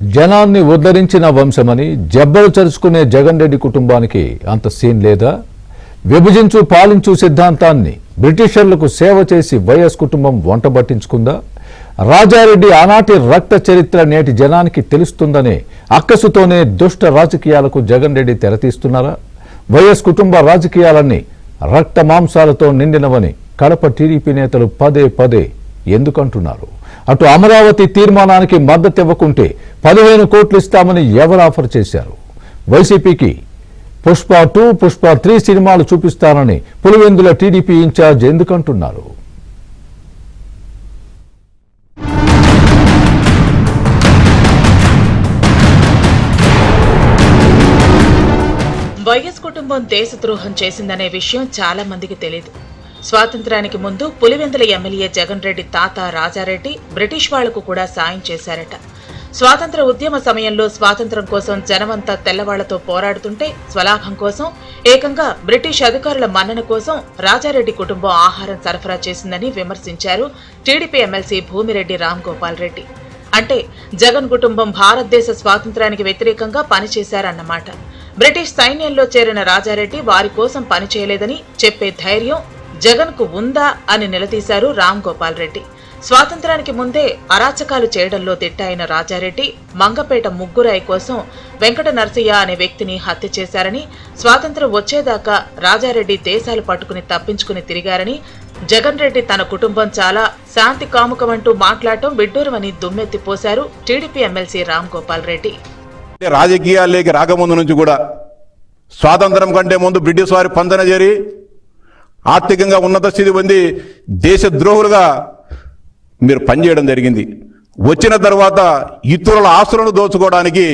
జనాన్ని ఉద్ధరించిన వంశమని జబ్బలు చరుచుకునే జగన్ రెడ్డి కుటుంబానికి అంత సీన్ లేదా? విభజించు పాలించు సిద్ధాంతాన్ని బ్రిటిషర్లకు సేవ చేసి వైఎస్ కుటుంబం వంటబట్టించుకుందా? రాజారెడ్డి ఆనాటి రక్త చరిత్ర నేటి జనానికి తెలుస్తుందనే అక్కసుతోనే దుష్ట రాజకీయాలకు జగన్ రెడ్డి తెరతీస్తున్నారా? వైఎస్ కుటుంబ రాజకీయాలన్నీ రక్త మాంసాలతో నిండినవని కడప టీడీపీ నేతలు పదే పదే ఎందుకంటున్నారు? అటు అమరావతి తీర్మానానికి మద్దతు ఇవ్వకుంటే 15 కోట్లు ఇస్తామని ఎవరు ఆఫర్ చేశారు? వైసీపీకి పుష్ప 2, పుష్ప 3 సినిమాలు చూపిస్తానని పులివెందుల టీడీపీ ఇన్ఛార్జ్ ఎందుకంటున్నారు? వైఎస్ కుటుంబం దేశద్రోహం చేసిందనే విషయం చాలా మందికి తెలియదు. స్వాతంత్ర్యానికి ముందు పులివెందుల ఎమ్మెల్యే జగన్ రెడ్డి తాత రాజారెడ్డి బ్రిటిష్ వాళ్లకు కూడా సాయం చేశారట. స్వాతంత్ర ఉద్యమ సమయంలో స్వాతంత్ర్యం కోసం జనమంతా తెల్లవాళ్లతో పోరాడుతుంటే స్వలాభం కోసం ఏకంగా బ్రిటిష్ అధికారుల మన్నన కోసం రాజారెడ్డి కుటుంబం ఆహారం సరఫరా చేసిందని విమర్శించారు టీడీపీ ఎమ్మెల్సీ భూమిరెడ్డి రామ్ గోపాల్ రెడ్డి. అంటే జగన్ కుటుంబం భారతదేశ స్వాతంత్ర్యానికి వ్యతిరేకంగా పనిచేశారన్నమాట. బ్రిటిష్ సైన్యంలో చేరిన రాజారెడ్డి వారి కోసం పనిచేయలేదని చెప్పే ధైర్యం జగన్ కు ఉందా అని నిలదీశారు రామ్ గోపాల్ రెడ్డి. స్వాతంత్ర్యానికి ముందే అరాచకాలు చేయడంలో దిట్టయిన రాజారెడ్డి మంగపేట ముగ్గురాయి కోసం వెంకట నరసయ్య అనే వ్యక్తిని హత్య చేశారని, స్వాతంత్ర్యం వచ్చేదాకా రాజారెడ్డి దేశాలు పట్టుకుని తప్పించుకుని తిరిగారని, జగన్ రెడ్డి తన కుటుంబం చాలా శాంతి కాముకమంటూ మాట్లాడటం విడ్డూరమని దుమ్మెత్తిపోశారు టీడీపీ ఎమ్మెల్సీ రామ్ గోపాల్ రెడ్డి. రాజకీయాల్లోకి రాకముందు నుంచి కూడా స్వాతంత్రం కంటే ముందు బ్రిటిష్ వారి పందన చేరి ఆర్థికంగా ఉన్నత స్థితి పొంది దేశద్రోహులుగా మీరు పనిచేయడం జరిగింది. వచ్చిన తర్వాత ఇతరుల ఆస్తులను దోచుకోవడానికి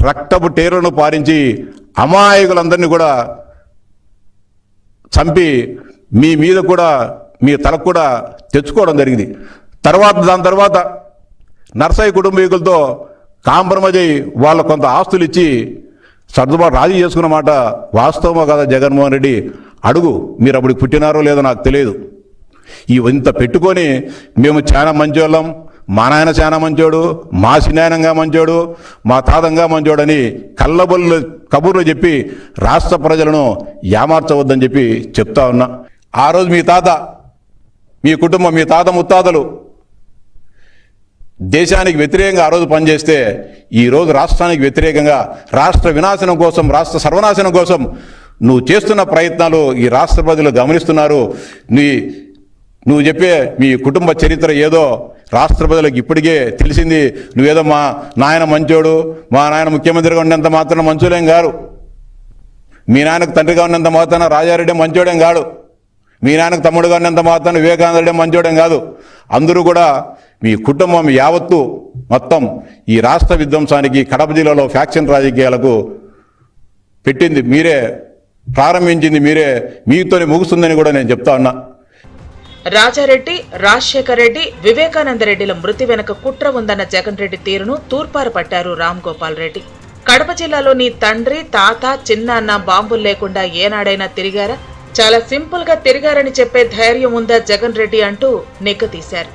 రక్తపు టేరులను పారించి అమాయకులందరినీ కూడా చంపి మీ మీద కూడా మీ తలకు కూడా తెచ్చుకోవడం జరిగింది. దాని తర్వాత నర్సయ్య కుటుంబీకులతో కాంప్రమైజ్ అయ్యి వాళ్ళ కొంత ఆస్తులు ఇచ్చి సర్దుబాటు రాజీ చేసుకున్న మాట వాస్తవమో కదా జగన్మోహన్ రెడ్డి? అడుగు, మీరు అప్పుడు పుట్టినారో లేదో నాకు తెలియదు. ఇంత పెట్టుకొని మేము చాలా మంచోళ్ళం, మా నాయన చాలా మంచోడు, మా సినాయనంగా మంచోడు, మా తాతంగా మంచోడని కళ్ళబొల్లు కబుర్లు చెప్పి రాష్ట్ర ప్రజలను ఏమార్చవద్దని చెప్పి చెప్తా ఉన్నా. ఆ రోజు మీ తాత, మీ కుటుంబం, మీ తాత ముత్తాతలు దేశానికి వ్యతిరేకంగా ఆ రోజు పనిచేస్తే ఈరోజు రాష్ట్రానికి వ్యతిరేకంగా రాష్ట్ర వినాశనం కోసం, రాష్ట్ర సర్వనాశనం కోసం నువ్వు చేస్తున్న ప్రయత్నాలు ఈ రాష్ట్ర ప్రజలు గమనిస్తున్నారు. నువ్వు చెప్పే మీ కుటుంబ చరిత్ర ఏదో రాష్ట్ర ప్రజలకు ఇప్పటికే తెలిసింది. నువ్వేదో మా నాయన మంచోడు, మా నాయన ముఖ్యమంత్రిగా ఉన్నంత మాత్రాన మంచోలేం కాదు, మీ నాయనకు తండ్రిగా ఉన్నంత మాత్రాన రాజారెడ్డి మంచోడేం కాదు, మీ నాయనకు తమ్ముడుగా ఉన్నంత మాత్రాన వివేకానంద రెడ్డి మంచోడేం కాదు. అందరూ కూడా మీ కుటుంబం యావత్తు మొత్తం ఈ రాష్ట్ర విధ్వంసానికి, కడప జిల్లాలో ఫ్యాక్షన్ రాజకీయాలకు పెట్టింది మీరే, ప్రారంభించింది మీరే, మీతోనే ముగుస్తుందని కూడా నేను చెప్తా ఉన్నా. రాజారెడ్డి, రాజశేఖర్ రెడ్డి, వివేకానంద రెడ్డిల మృతి వెనక కుట్ర ఉందన్న జగన్ రెడ్డి తీరును తూర్పార పట్టారు రామ్ గోపాల్ రెడ్డి. కడప జిల్లాలో నీ తండ్రి, తాత, చిన్నాన్న బాంబులు లేకుండా ఏనాడైనా తిరిగారా? చాలా సింపుల్ గా తిరిగారని చెప్పే ధైర్యం ఉందా జగన్ రెడ్డి అంటూ నిగ్గదీశారు.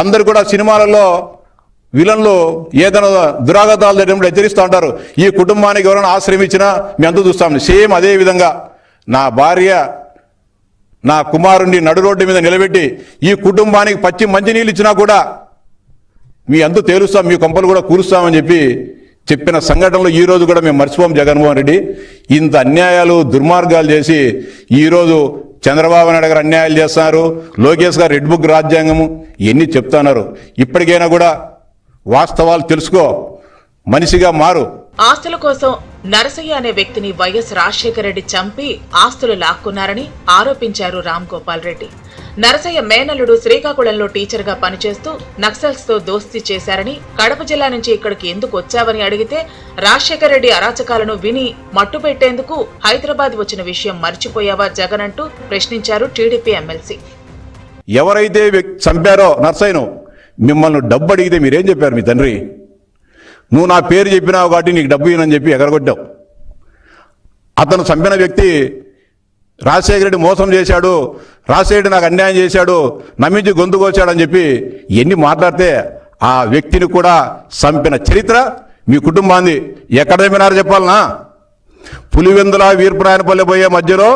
అందరు కూడా సినిమాలలో విలన్లు ఏదైనా దురాగతాలు జరిగినప్పుడు హెచ్చరిస్తూ ఉంటారు, ఈ కుటుంబానికి ఎవరైనా ఆశ్రయం ఇచ్చినా మేము అంత చూస్తాం. సేమ్ అదే విధంగా నా భార్య, నా కుమారుణ్ణి నడు రోడ్డు మీద నిలబెట్టి ఈ కుటుంబానికి పచ్చి మంచినీళ్ళు ఇచ్చినా కూడా మీ అంత తేలుస్తాం, మీ కొంపలు కూడా కూరుస్తామని చెప్పిన సంఘటనలు ఈ రోజు కూడా మేము మర్చిపోం. జగన్మోహన్ రెడ్డి ఇంత అన్యాయాలు, దుర్మార్గాలు చేసి ఈరోజు చంద్రబాబు నాయుడు గారు అన్యాయాలు చేస్తున్నారు, లోకేష్ గారు రెడ్ బుక్ రాజ్యాంగము ఇవన్నీ చెప్తున్నారు. ఇప్పటికైనా కూడా వాస్తవాలు తెలుసుకో, మనిషిగా మారు. ఆస్తుల కోసం నరసయ్య అనే వ్యక్తిని వైఎస్ రాజశేఖర రెడ్డి చంపి ఆస్తులు లాక్కున్నారని ఆరోపించారు రామ్ గోపాల్ రెడ్డి. నరసయ్య మేనల్లుడు శ్రీకాకుళంలో టీచర్ గా పనిచేస్తూ నక్సల్స్ తో దోస్తీ చేశారని, కడప జిల్లా నుంచి ఇక్కడికి ఎందుకు వచ్చావని అడిగితే రాజశేఖర రెడ్డి అరాచకాలను విని మట్టుపెట్టేందుకు హైదరాబాద్ వచ్చిన విషయం మర్చిపోయావా జగన్ అంటూ ప్రశ్నించారు టీడీపీ ఎమ్మెల్సీ. ఎవరైతే చంపారో నర్సయ్యను, మిమ్మల్ని డబ్బు అడిగితే మీరేం చెప్పారు? మీ తండ్రి, నువ్వు నా పేరు చెప్పినావు కాబట్టి నీకు డబ్బు ఇవ్వనని చెప్పి ఎగరగొట్టావు. అతను చంపిన వ్యక్తి రాజశేఖర రెడ్డి మోసం చేశాడు, రాజశేఖర రెడ్డి నాకు అన్యాయం చేశాడు, నమ్మించి గొంతు కోసాడని చెప్పి ఎన్ని మాట్లాడితే ఆ వ్యక్తిని కూడా చంపిన చరిత్ర మీ కుటుంబాన్ని ఎక్కడ చంపినారో చెప్పాలనా? పులివెందుల వీరప్రాయనపల్లి పోయే మధ్యలో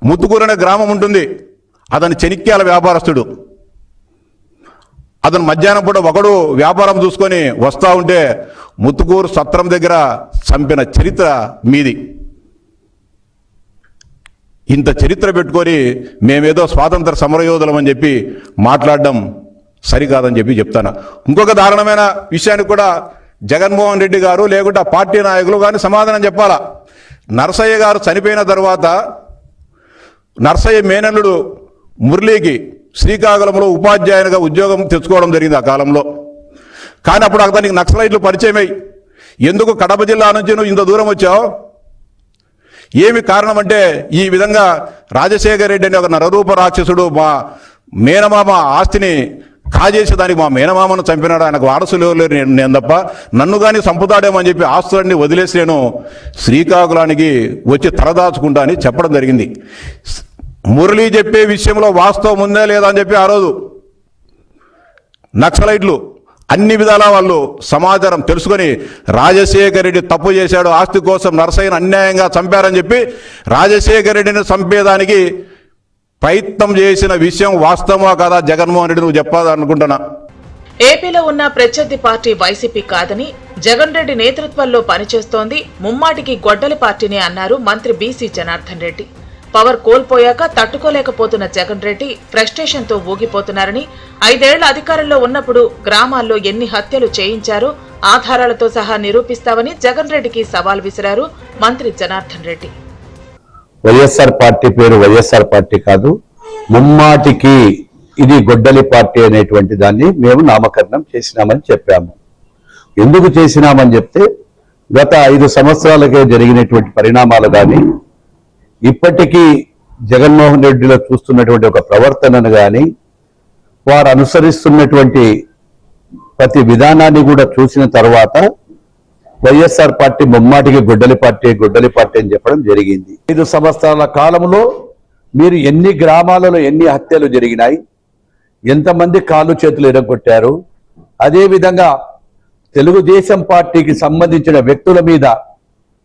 ముత్తుకూరు అనే గ్రామం ఉంటుంది. అతను చెనిక్యాల వ్యాపారస్తుడు. అతను మధ్యాహ్నం పూట ఒకడు వ్యాపారం చూసుకొని వస్తూ ఉంటే ముత్తుకూరు సత్రం దగ్గర చంపిన చరిత్ర మీది. ఇంత చరిత్ర పెట్టుకొని మేమేదో స్వాతంత్ర సమరయోధులం అని చెప్పి మాట్లాడడం సరికాదని చెప్పి చెప్తాను. ఇంకొక దారుణమైన విషయానికి కూడా జగన్మోహన్ రెడ్డి గారు లేకుంటే పార్టీ నాయకులు కానీ సమాధానం చెప్పాలా. నరసయ్య గారు చనిపోయిన తర్వాత నరసయ్య మేనల్లుడు మురళీకి శ్రీకాకుళంలో ఉపాధ్యాయునిగా ఉద్యోగం తెచ్చుకోవడం జరిగింది ఆ కాలంలో. కానీ అప్పుడు అతనికి నక్సలైట్లు పరిచయమై, ఎందుకు కడప జిల్లా నుంచి నువ్వు ఇంత దూరం వచ్చావు, ఏమి కారణం అంటే ఈ విధంగా రాజశేఖర రెడ్డి అనే ఒక నరరూప రాక్షసుడు మా మేనమామ ఆస్తిని కాజేసేదానికి మా మేనమామను చంపినాడు, ఆయనకు వారసులు లేరు, నేను తప్ప నన్ను కానీ చంపుతాడేమో అని చెప్పి ఆస్తులన్నీ వదిలేసి నేను శ్రీకాకుళానికి వచ్చి తలదాచుకుంటా అని చెప్పడం జరిగింది. మురళి చెప్పే విషయంలో వాస్తవం ఉందా లేదా అని చెప్పి ఆ రోజు నక్సలైట్లు అన్ని విధాలా వాళ్ళు సమాచారం తెలుసుకొని రాజశేఖర రెడ్డి తప్పు చేశాడు, ఆస్తి కోసం నరసయ్యను అన్యాయంగా చంపారని చెప్పి రాజశేఖర రెడ్డిని చంపేదానికి ప్రయత్నం చేసిన విషయం వాస్తవమా కాదా జగన్మోహన్ రెడ్డి నువ్వు చెప్పాలనుకుంటున్నా? ఏపీలో ఉన్న ప్రత్యర్థి పార్టీ వైసీపీ కాదని, జగన్ రెడ్డి నేతృత్వంలో పనిచేస్తోంది ముమ్మాటికి గొడ్డలి పార్టీని అన్నారు మంత్రి బీసీ జనార్దన్ రెడ్డి. పవర్ కోల్పోయాక తట్టుకోలేకపోతున్న జగన్ రెడ్డి ఫ్రస్ట్రేషన్తో ఊగిపోతున్నారని, 5 ఏళ్ల అధికారంలో ఉన్నప్పుడు గ్రామాల్లో ఎన్ని హత్యలు చేయించారో ఆధారాలతో సహా నిరూపిస్తామని జగన్ రెడ్డికి సవాల్ విసిరారు మంత్రి జనార్దన్ రెడ్డి. వైఎస్ఆర్ పార్టీ పేరు వైఎస్ఆర్ పార్టీ కాదు, ముమ్మాటికి ఇది గొడ్డలి పార్టీ అనేటువంటి దాన్ని మేము నామకరణం చేసినామని చెప్పాము. ఎందుకు చేసినామని చెప్తే, గత 5 సంవత్సరాలకే జరిగినటువంటి పరిణామాలు కానీ, ఇప్పటికీ జగన్మోహన్ రెడ్డిలో చూస్తున్నటువంటి ఒక ప్రవర్తనను కానీ, వారు అనుసరిస్తున్నటువంటి ప్రతి విధానాన్ని కూడా చూసిన తర్వాత వైఎస్ఆర్ పార్టీ ముమ్మాటికి గొడ్డలి పార్టీ అని చెప్పడం జరిగింది. 5 సంవత్సరాల కాలంలో మీరు ఎన్ని గ్రామాలలో ఎన్ని హత్యలు జరిగినాయి, ఎంతమంది కాళ్ళు చేతులు ఎరగొట్టారు, అదేవిధంగా తెలుగుదేశం పార్టీకి సంబంధించిన వ్యక్తుల మీద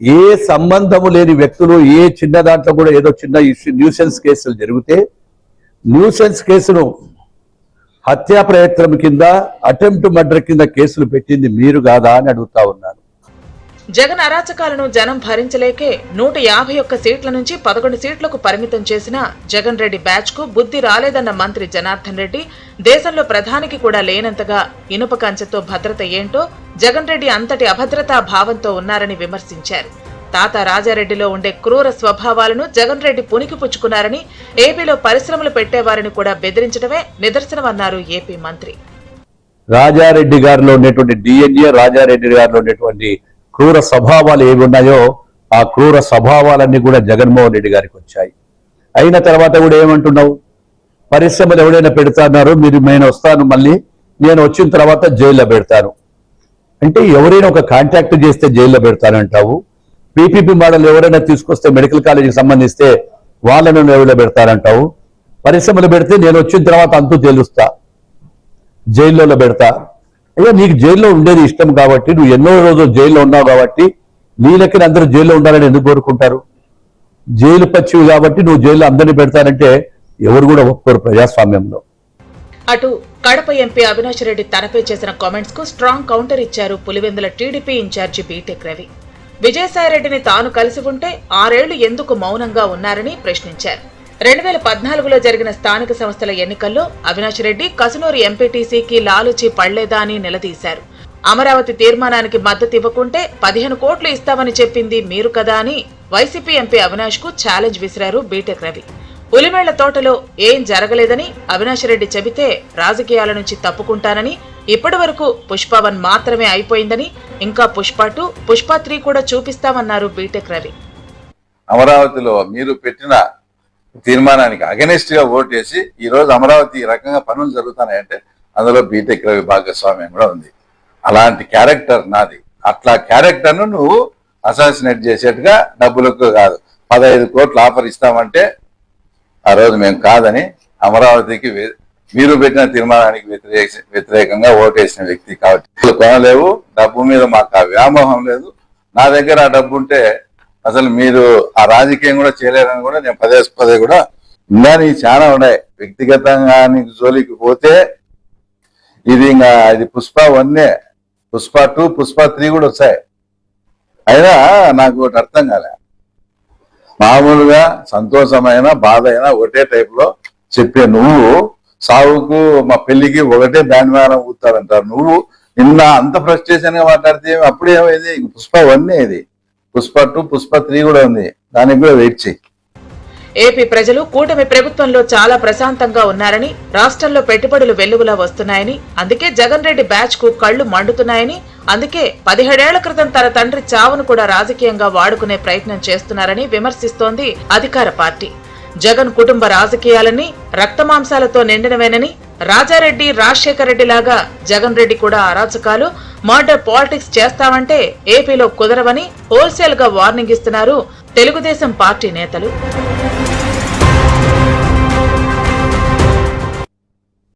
ఏ సంబంధము లేని వ్యక్తులు ఏ చిన్న దాంట్లో కూడా ఏదో చిన్న న్యూసెన్స్ కేసులు జరిగితే న్యూసెన్స్ కేసును హత్యా ప్రయత్నం కింద అటెంప్ట్ మర్డర్ కింద కేసులు పెట్టింది మీరు కాదా అని అడుగుతా ఉన్నాను. జగన్ అరాచకాలను జనం భరించలేకే 151 సీట్ల నుంచి 11 సీట్లకు పరిమితం చేసిన జగన్ రెడ్డి బ్యాచ్ కు బుద్ధి రాలేదన్న మంత్రి జనార్దన్ రెడ్డి, దేశంలో ప్రధానికి కూడా లేనంతగా ఇనుప కంచెతో భద్రత ఏంటో జగన్ రెడ్డి అంతటి అభద్రతా భావంతో ఉన్నారని విమర్శించారు. తాత రాజారెడ్డిలో ఉండే క్రూర స్వభావాలను జగన్ రెడ్డి పుణికిపుచ్చుకున్నారని, ఏపీలో పరిశ్రమలు పెట్టేవారిని కూడా బెదిరించడమే నిదర్శనమన్నారు ఏపీ మంత్రి. రాజారెడ్డి గారిలో ఉండేటువంటి డిఎన్ఏ, రాజారెడ్డి గారిలో ఉండేటువంటి క్రూర స్వభావాలు ఏవి ఉన్నాయో ఆ క్రూర స్వభావాలన్నీ కూడా జగన్మోహన్ రెడ్డి గారికి వచ్చాయి. అయిన తర్వాత కూడా ఏమంటున్నావు, పరిశ్రమలు ఎవరైనా పెడతాన్నారు, నేను వస్తాను, మళ్ళీ నేను వచ్చిన తర్వాత జైల్లో పెడతాను అంటే, ఎవరైనా ఒక కాంట్రాక్ట్ చేస్తే జైల్లో పెడతానంటావు, పీపీపీ మోడల్ ఎవరైనా తీసుకొస్తే మెడికల్ కాలేజీకి సంబంధిస్తే వాళ్ళను ఎవరిలో పెడతారంటావు, పరిశ్రమలు పెడితే నేను వచ్చిన తర్వాత అంతూ తేలుస్తా, జైల్లో పెడతా. అయ్యా, నీకు జైల్లో ఉండేది ఇష్టం కాబట్టి, నువ్వు ఎన్నో రోజులు జైల్లో ఉన్నావు కాబట్టి నీ లెక్కన అందరూ జైల్లో ఉండాలని ఎందుకు కోరుకుంటారు? జైలు పచ్చివి కాబట్టి నువ్వు జైల్లో అందరినీ పెడతానంటే ఎవరు కూడా ఒప్పుకోరు ప్రజాస్వామ్యంలో. అటు కడప ఎంపీ అవినాష్ రెడ్డి తనపై చేసిన కామెంట్స్ కు స్ట్రాంగ్ కౌంటర్ ఇచ్చారు Pulivendula TDP incharge B Tech Ravi. విజయసాయిరెడ్డిని తాను కలిసి ఉంటే 6 ఏళ్లు ఎందుకు మౌనంగా ఉన్నారని ప్రశ్నించారు. 2014లో జరిగిన స్థానిక సంస్థల ఎన్నికల్లో అవినాష్ రెడ్డి కసునూరు ఎంపీటీసీకి లాలుచి పళ్లేదా అని నిలదీశారు. అమరావతి తీర్మానానికి మద్దతు ఇవ్వకుంటే 15 కోట్లు ఇస్తామని చెప్పింది మీరు కదా అని వైసీపీ ఎంపీ అవినాష్ కు ఛాలెంజ్ విసిరారు బీటెక్ రవి. పులిమేళ్ల తోటలో ఏం జరగలేదని అవినాష్ రెడ్డి చెబితే రాజకీయాల నుంచి తప్పుకుంటానని, ఇప్పటి వరకు పుష్ప1 మాత్రమే అయిపోయిందని, ఇంకా పుష్ప2, పుష్ప3 కూడా చూపిస్తామన్నారు బీటెక్ రవి. అమరావతిలో మీరు పెట్టిన తీర్మానానికి అగెనిస్ట్ గా ఓటేసి ఈ రోజు అమరావతి ఈ రకంగా పనులు జరుగుతున్నాయంటే అందులో బీటెక్ రవి భాగస్వామ్యం కూడా ఉంది. అలాంటి క్యారెక్టర్ నాది. అట్లా క్యారెక్టర్ను నువ్వు అసాసినేట్ చేసేట్టుగా డబ్బులకు కాదు 15 కోట్లు ఆఫర్ ఇస్తామంటే ఆ రోజు మేము కాదని అమరావతికి మీరు పెట్టిన తీర్మానానికి వ్యతిరేకంగా ఓటేసిన వ్యక్తి కాబట్టి కొనలేవు. డబ్బు మీద మాకు ఆ వ్యామోహం లేదు. నా దగ్గర ఆ డబ్బు ఉంటే అసలు మీరు ఆ రాజకీయం కూడా చేయలేరని కూడా నేను పదే కూడా ఇంకా నీకు చాలా ఉన్నాయి. వ్యక్తిగతంగా నీకు జోలికి పోతే ఇది ఇంకా ఇది పుష్ప 1, పుష్ప 2, పుష్ప 3 కూడా వచ్చాయి. అయినా నాకు ఒకటి అర్థం కాలే, మామూలుగా సంతోషమైన బాధ అయినా ఒకటే టైప్ లో చెప్పే నువ్వు సావుకు మా పెళ్లికి ఒకటే బ్యాండ్ మేళం ఊతారంటారు. నువ్వు నిన్న అంత ఫ్రస్ట్రేషన్ గా మాట్లాడితే అప్పుడు ఏమైంది? పుష్ప 1 ఇది, పుష్ప 2, పుష్ప 3 కూడా ఉంది. దానికి కూడా వెయిట్ చేయి. ఏపీ ప్రజలు కూటమి ప్రభుత్వంలో చాలా ప్రశాంతంగా ఉన్నారని, రాష్ట్రంలో పెట్టుబడులు వెల్లువలా వస్తున్నాయని, అందుకే జగన్ రెడ్డి బ్యాచ్ కు కళ్లు మండుతున్నాయని, అందుకే 17 ఏళ్ల క్రితం తన తండ్రి చావును కూడా రాజకీయంగా వాడుకునే ప్రయత్నం చేస్తున్నారని విమర్శిస్తోంది అధికార పార్టీ. జగన్ కుటుంబ రాజకీయాలన్నీ రక్తమాంసాలతో నిండినవేనని, రాజారెడ్డి, రాజశేఖర రెడ్డి లాగా జగన్ రెడ్డి కూడా అరాచకాలు, మర్డర్ పాలిటిక్స్ చేస్తామంటే ఏపీలో కుదరవని హోల్సేల్ గా వార్నింగ్ ఇస్తున్నారు తెలుగుదేశం పార్టీ నేతలు.